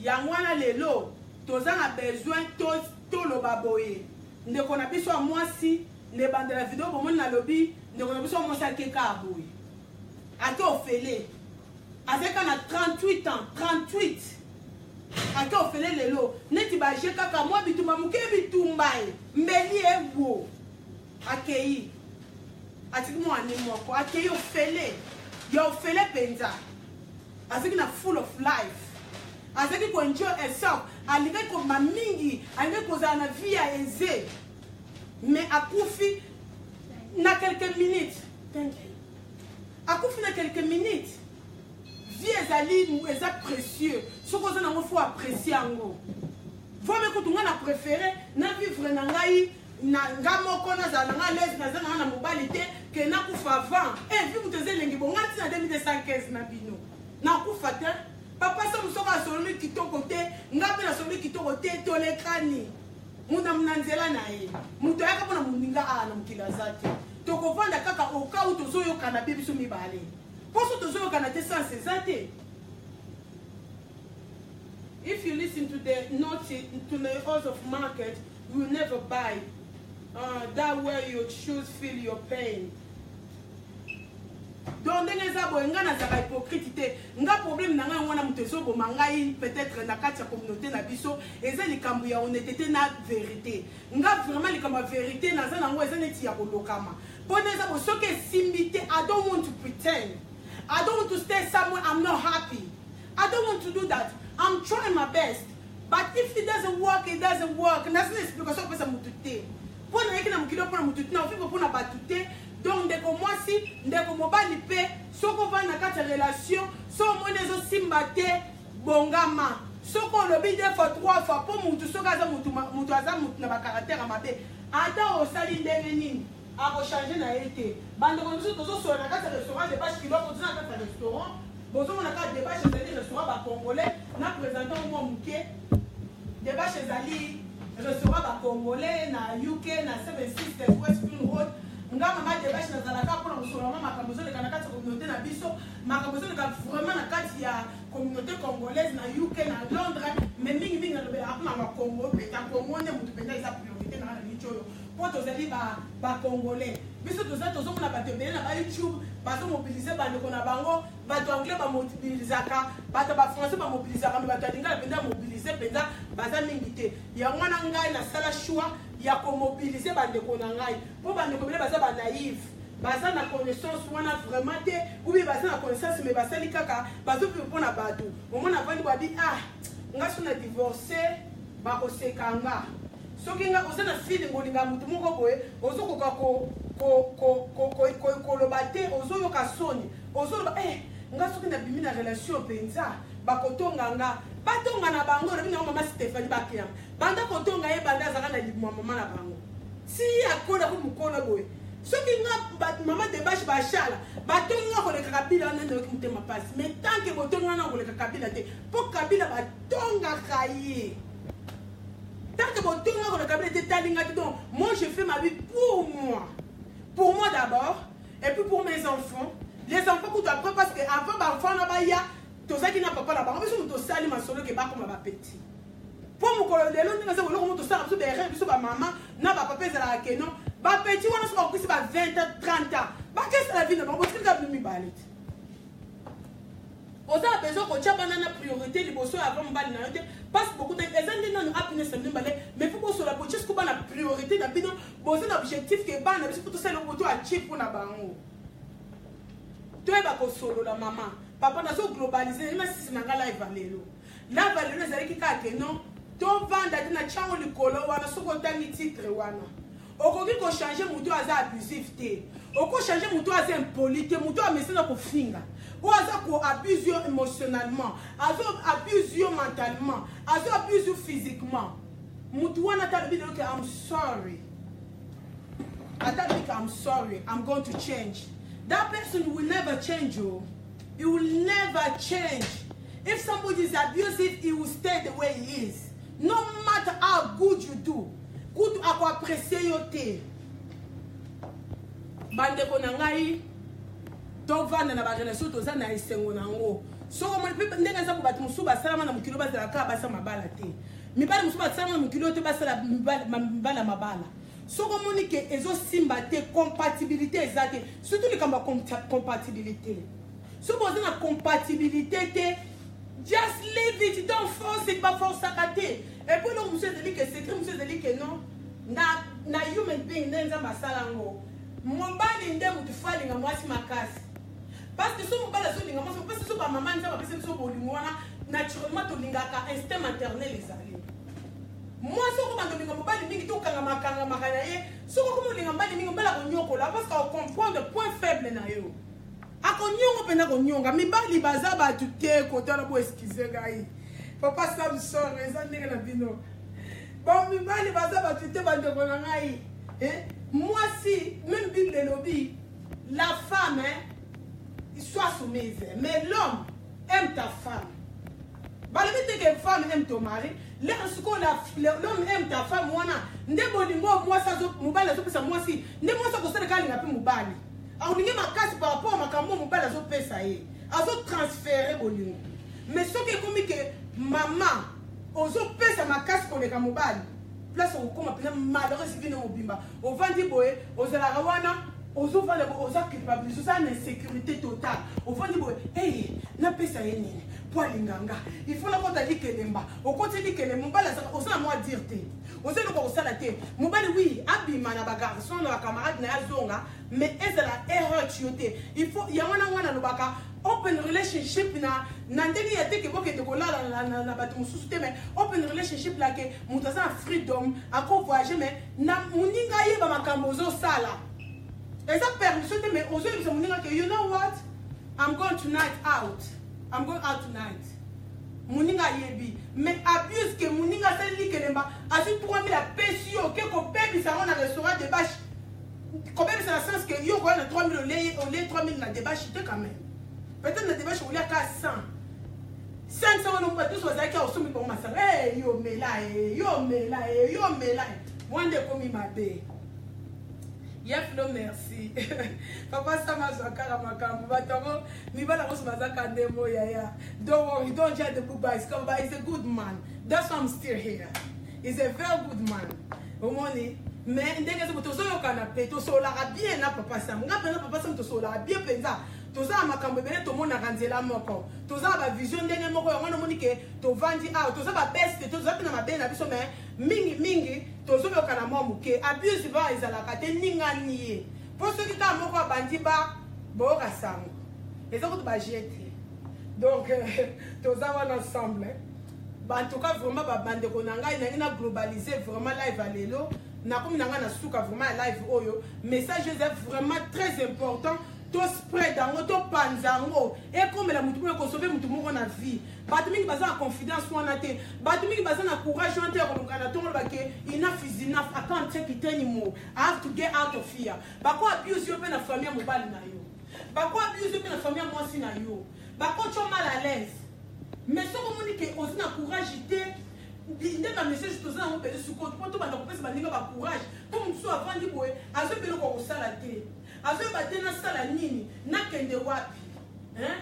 Yangwana lelo, toza na besoin to lo baboye. Ndeko na biso a mwasi, ne bande la vidéo bo na lobby, ndeko na biso mwasi akeka aboye. Ate ofele. Azeka na 38 ans, 38. Ate ofele lelo, neti ba jeka ka mwa bitumba muke bitumba e. Mbeli ewo. Akeyi. Atiki mo ani moko, akeyi ofele. Ya ofele penza. Azeki na full of life. Azeki ko enjoy herself. Alike ko mamingi, alike ko za na vie aisée. Mais akufi na quelques minutes. Thank you. Akufi na quelques minutes. Vie ezali eza précieux. Soko za nango faut apprécier ango. Voi me kutunga na préférer na vivre na ngai na ngamoko na za nga les na za na mobilité que na kufa avant. Eh vi muteze lengi bonga tina 2215 na bino. Na kufa te. Papa sa musoka solo kitoko te, ngape na solo kitoko te tolekani. Muna mnanzela na ye. Muto yaka pona muninga na mukila zate. Toko vanda kaka oka utozo yo kana bibiso mibale. Poso tozo yo kana te sans zate. If you listen to the notice to the house of market, you will never buy. That way your shoes feel your pain. Donc ndenge za bo nga na za hypocrite nga problème na nga wana mutu ezobo mangai peut-être na kati ya communauté na biso eza likambo ya honnêteté na vérité nga vraiment likambo ya vérité naza nango eza neti ya kolokama mpona eza bosoki esimbi te I don't want to pretend I don't want to stay somewhere I'm not happy I don't want to do that I'm trying my best but if it doesn't work nasi na explication kopesa mutu te mpona yeki na mokili mpona mutu te na ofipo mpona batu te donc ndeko mwasi ndeko mobali mpe soko ovanda na kati ya relation so omoni ezosimba te bongama soko olobi 2 fois 3 fois mpo mutu soki aza mutu aza mutu na bakaraktere mabe ata osali ndenge nini akochange na ye te bandeko biso tozosola na kati ya restaurant debashe kiloko toza na kati ya restaurant bozomona kati debashe ezali restaurant bacongolais na présentant mwa moke debashe ezali restaurant bacongolais na UK na 76 West Spring Road nga mama debashe nazalaka mpona kosolama makambo ezoleka na kati ya communauté na biso makambo ezoleka vraiment na kati ya communauté congolaise na UK na Londres mais mingimingi nalobela mpona bacongo peta congo nde motu mpenza eza priorité na kana nicho oyo mpo tozali bacongolais biso tozomona bato ebele na bayoutube bazomobilize bandeko na bango bato anglais bamobilizaka bato bafrançais bamobilizaka me bato ya lingala mpenza mobilize mpenza baza mingi te yango wana ngai nasala choix ya komobilize bandeko na ngai mpo bandeko ebele baza banaive baza na connaissance wana vraiment te ubi baza na connaissance me basali kaka bazopipe mpona bato omona vandi babi nga so na divorce bakosekanga soki nga oza na feeling olinga mutu moko boye ozokoka koloba te ozoyoka soni ozoloba nga soki nabimi na relation mpenza bakotonga nga batonga na bango olobi nango mama Stéphanie bakeyama banda kotonga ye banda azaka na libuma mama na bango si akola ko mokolo boye soki nga mama debashe bashala batongi nga koleka kabila wana nayoki motema pasi mais tant que botongi wana koleka kabila te mpo kabila batongaka ye tant que botongi nga koleka kabila te talinga te donc moi je fais ma vie pour moi d'abord et puis pour mes enfants les enfants kutu après parce que avant bafant na baya tozaki na papa na bango biso moto osali masolo ke bakoma bapeti mpo mokolo lelo ndenge eza koloko moto osala biso berere biso bamama na bapapa ezalaka keno bapeti wana soki bakokisi ba 20 ans 30 ans bakesala vie na bango botikika bino mibale te oza besoin kotia bana na priorité liboso ya avant mobali na yo te parce que bokuta eza nde nano happiness na mibale mais mpo bosola botie siko bana priorité na bino boza na objectif ke bana biso mpo tosala eloko boto achi mpo na bango toyeba kosolola mama papa nazo globaliser na sisi na nga live lelo live lelo ezalaki kaka ke non tovanda te na ntiango likolo wana soki otangi titre wana okoki kochange moto aza abusif te okochange moto aza impoli te moto amesana kofinga oyo aza koabuse yo émotionnellement azo abuse yo mentalement azo abuse yo physiquement moto wana ata alobi lelo ke I'm sorry ata alobi ke I'm sorry I'm going to change that person will never change you. He will never change. If somebody is abusive, he will stay the way he is. No matter how good you do. Good ako apprécier yo te. Bandeko na ngai tovanda na ba relation toza na isengo nango. So mo ndenge za ko batu musu basalama na mukilo bazala ka basa mabala te. Mibala musu basalama na mukilo te basala mibala mabala. So comme on dit que ezo simba te compatibilité ezate surtout les kamba compatibilité. Si vous avez une compatibilité, just leave it, don't force it, pas force à rater. Et puis, nous, monsieur dit que c'est que monsieur dit que non, na human being, n'est pas salango. Mon bali ndé mutu fali nga mwasi makasi. Parce que si mon bali so linga mwasi, parce que so ba maman nza ba pese so bolingo wana, naturellement to lingaka instinct maternel ezali. Moi so ko bando linga mobali mingi to kanga makana ye, so ko linga mobali mingi mbala ko nyokola parce qu'on comprend le point faible na yo. Akonyongo pena konyonga mibali baza batu te kotala bo excuse gai papa Samson eza ndenge na bino bon mibali baza batu te bandeko na ngai moi si même Bible le lobby la femme soit soumise mais l'homme aime ta femme balobi te que femme aime ton mari l'homme aime ta femme wana nde bolingo mwasi mobali azopesa mwasi nde mwasi akosala kalinga mpe mobali aolingi makasi par rapport à makambo mobali azopesa ye azotransfere bolingo mais soki ekomi ke mama ozopesa makasi koleka mobali place okoma mpena malheureuse vino mobimba ovandi boye ozalaka wana ozovanda oza culpabilise oza na insécurité totale ovandi boye napesa ye nini poilinganga il faut la kota likelemba okoti likelemba mobala osala moi dire te osala ko osala te mobali oui abima na ba garçon na camarade na yazonga mais ezala erreur tiote il faut ya wana lobaka open relationship na ndenge ya te ke boke de kolala na bato mususu te mais open relationship la ke mutu aza freedom ako voyager mais na muninga yeba makambo ozosala eza permission te mais ozoyebisa muninga ke you know what I'm going out tonight muninga yebi mais abuse ke muninga sali kelemba asu 3000 a pesi yo ke ko bebisa na restaurant de bâche ko bebisa na sens que yo ko na 3000 au lait 3000 na de bâche te quand même peut-être na de bâche au lait ka 100 500 on pas tous aux aki au somi pour masa yo mela one day comme ma bé Yeflo merci. Papa Sama Zakara Makambu. Batongo, Nibala was Mazaka Demo Yaya. Don't worry, don't judge the book by his cover. He's a good man. That's why I'm still here. He's a very good man. Omoni, mais ndenge zo to so canapé, to so la bien na Papa Sam. Nga Papa Sam to so la bien penza. To za makambo bele to mona ranzela moko. To za ba vision ndenge moko ya mwana monike to vandi out. To za ba best, to za na mabena biso mais mingi tozo be kana mo muke abuse ba izala kate ninga nié pour ceux qui ta moko bandi ba bo kasango ezako to ba jeter donc toza wana ensemble ba en tout cas vraiment ba bande ko nanga ina globaliser vraiment live à lelo na comme nanga na suka vraiment live oyo message est vraiment très important to spread dango to panzango et comme la mutu ko sauver mutu moko na vie batu mingi baza confidence wana te batu mingi baza na courage wana te ko ngana to ba ke enough is enough I can't take it anymore I have to get out of here bako abuse yo pe na famille mobali na yo bako abuse yo pe na famille mwasi na yo bako cho mal à l'aise mais so ko moni ke osina courage te ndé ba message to za on pe su ko to ba na ko pesa ba ninga ba courage to mso avandi boye azo pe ko sala te azo ba te na sala nini na kende wapi hein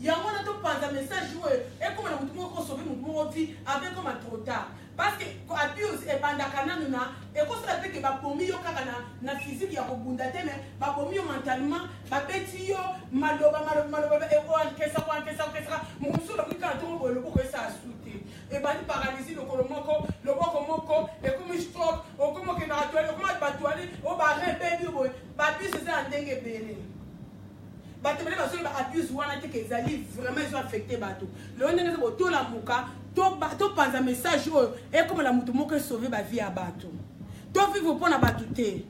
yango na to panza message oyo e comme na mutu moko sauver mutu moko vie avec comme trop tard parce que abuse e bandaka nanu na e ko sala te ke ba pomi yo kaka na physique ya kobunda te mais ba pomi yo mentalement ba beti yo maloba e o ankesa musu lo kika to mo lo ko esa asute e ba ni paralysie lo moko e comme stroke o comme ke na atoile o comme ba toile o ba rebebe boy ba abuse ça ndenge bele bato bele baso ba abuse wana te ke ezali vraiment ils ont affecté bato le ndenge zo to la muka to panza message oyo e comme la mutu moko sauver ba vie ya bato to vivre pour na bato te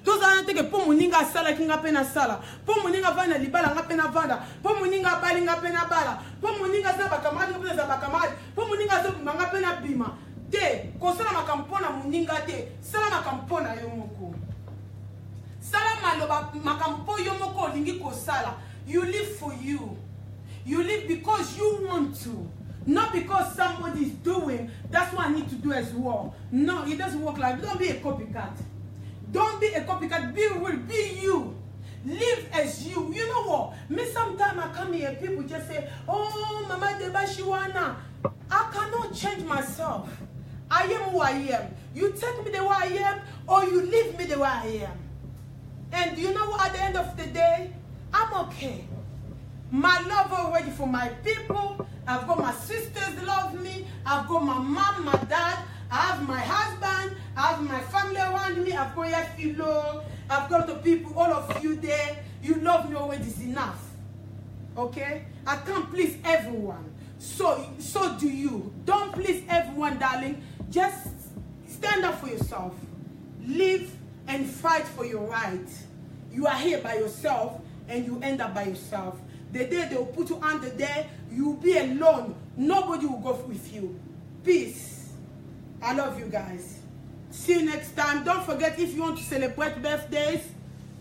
to zana te ke po muninga sala kinga pe na sala po muninga vana libala nga pe na vanda po muninga bali nga pe na bala po muninga za ba camarade nga pe za ba camarade po muninga zo nga pe na bima te ko sala makampo na muninga te sala makampo na yo moko sala maloba makampo yo moko lingi ko sala you live for you live because you want to not because somebody is doing that's what I need to do as well. No, it doesn't work like that. Don't be a copycat, be real, be you, live as you. You know what, me sometimes I come here people just say oh mama debashiwana I cannot change myself. I am who I am. You take me the way I am or you leave me the way I am. And you know what, at the end of the day, I'm okay. My love already for my people. I've got my sisters love me. I've got my mom, my dad. I have my husband. I have my family around me. I've got your philo. I've got the people, all of you there. You love me already is enough. Okay? I can't please everyone. So do you. Don't please everyone, darling. Just stand up for yourself. Live and fight for your right. You are here by yourself and you end up by yourself. The day they will put you under there, you will be alone. Nobody will go with you. Peace. I love you guys. See you next time. Don't forget, if you want to celebrate birthdays,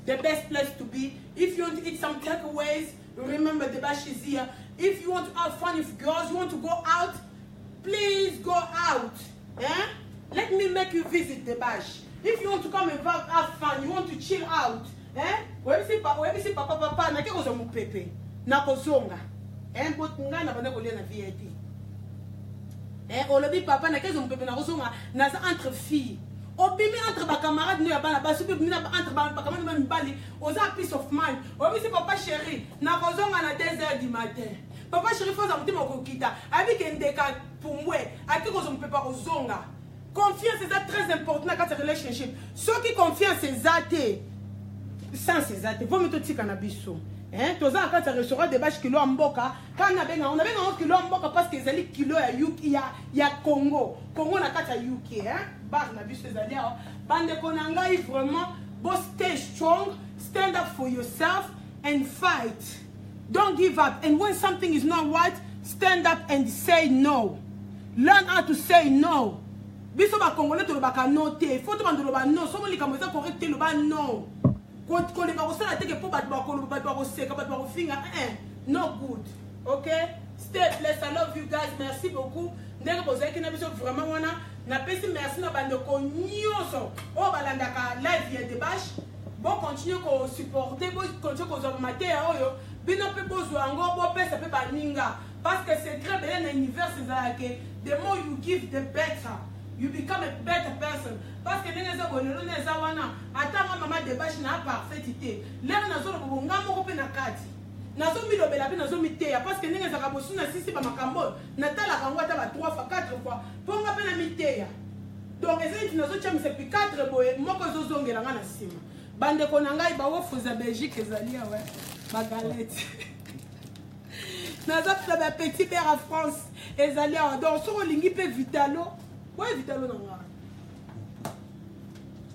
the best place to be. If you want to eat some takeaways, remember the bash is here. If you want to have fun with girls, you want to go out, please go out. Eh? Let me make you visit the bash. If you want to come and have fun, you want to chill out. Eh? Where is papa na keko zo mupepe na kozonga. Eh botunga na bana kolia na VIP. Eh olobi papa na keko mupepe na kozonga na za entre filles. Obimi entre ba camarades no ya bana ba subi mina entre ba camarades ba mbali oza peace of mind. Obi si papa chéri na kozonga na 2h du matin. papa chéri foza mutima okokita abi ke ndeka pumbwe ati kozompepa kozonga. Confiance est très important dans la relationship. Ceux qui confiance c'est zate sans c'est zate faut me tika na biso. Hein, tous ans quand ça restaurant des bâches kilo mboka quand on avait un kilo mboka parce que les kilo ya Congo na kata UK hein bar na biso ezali bande konanga vraiment bo stay strong, stand up for yourself and fight. Don't give up, and when something is not right, stand up and say no. Learn how to say no. Biso ba congolais to lo ba noter, faut to bandolo ba non, so mo likamo za correct lo ba non. Ko le ba ko sala teke po ba ko seka ba ko finga no good. Okay? Stay blessed. I love you guys. Merci beaucoup. Ndenge boza ki na biso vraiment wana na pesi merci na bande ko nyoso. O balanda ka live ya de bash. Bon continue ko supporter, bon continue ko zo mater oyo. Bino pe bozo ngo bo pesa pe baninga parce que c'est très bien dans l'univers c'est ça que the more you give the better. You become a better person. Parce que les gens qui ont wana atanga mama de bash na parfaitité. L'air na zolo bonga moko pe na kati. Na zo mi lobela pe na zo mi teya parce que les gens ka bosu na sisi ba makambo na tala ka ngwata ba 3 fois 4 fois. Ponga pe na mi teya. Donc ezali na zo chama c'est 4 boye moko zo zongela nga na sima. Bande ko na ngai ba wofuza Belgique ezali ouais. Ma galette. Na zo ba petit père en France ezali donc so lingi pe vitalo. Ouais, Vitalo non.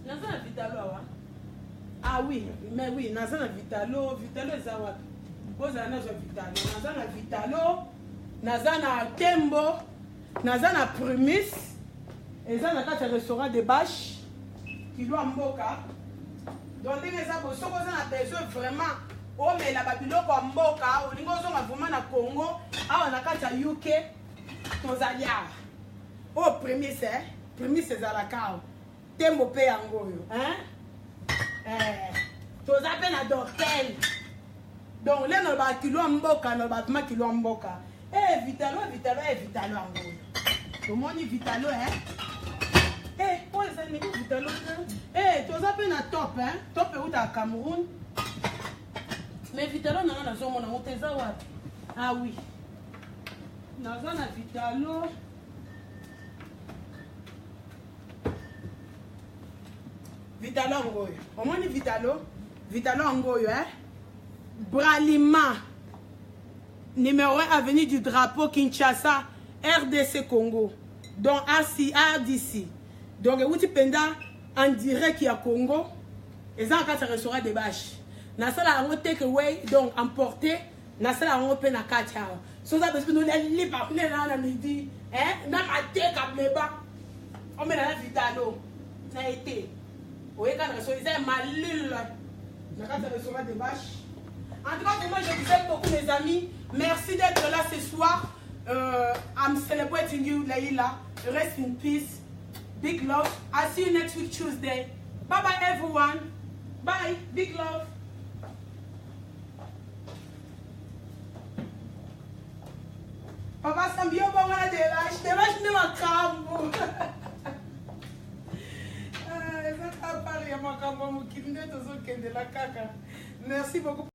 Nazana Vitalo awa. Ah oui, mais oui, Nazana Vitalo, Vitalo ezawa. Boza na zo Vitalo, Nazana Vitalo, Nazana Tembo, Nazana Primis, ezana kata restaurant de Bâche, kilo mboka. Donc ndenge za bo soko za na besoin vraiment o mais la babiloko mboka, o lingo zo ma vraiment na Congo, awa na kata UK, tozalia. Oh, premier c'est à la cave. Tembo pe angoyo, hein? Tous appels à d'hôtel. Donc là on va kilo mboka, on va ma kilo mboka. Vitalo angoyo. Tout le monde dit Vitalo, hein? Pour les amis Vitalo. Tous appels à top, hein? Top est où à Cameroun? Mais Vitalo non na zone on teza wapi? Ah oui. Na zone Vitalo. Vitalo Angoyo. Au moins Vitalo Angoyo, hein? Bralima. Numéro 1 avenue du drapeau Kinshasa, RDC Congo. Donc RDC. Donc où tu penda en direct qui a Congo. Et ça quand ça restaurant des bâches. Na sala on take away donc emporter, na sala on open na katia. So ça parce que nous les libre na midi, hein? Na maté kableba. On met la Vitalo. Ça a été. Oui, quand on a malul, on a des bâches. En tout cas, moi je vous aime beaucoup, mes amis. Merci d'être là ce soir. I'm celebrating you, Leila. Rest in peace. Big love. I'll see you next week, Tuesday. Bye bye, everyone. Bye. Big love. Papa Sambio, bon, on a des vaches. Des vaches, ne m'accambo. Merci beaucoup.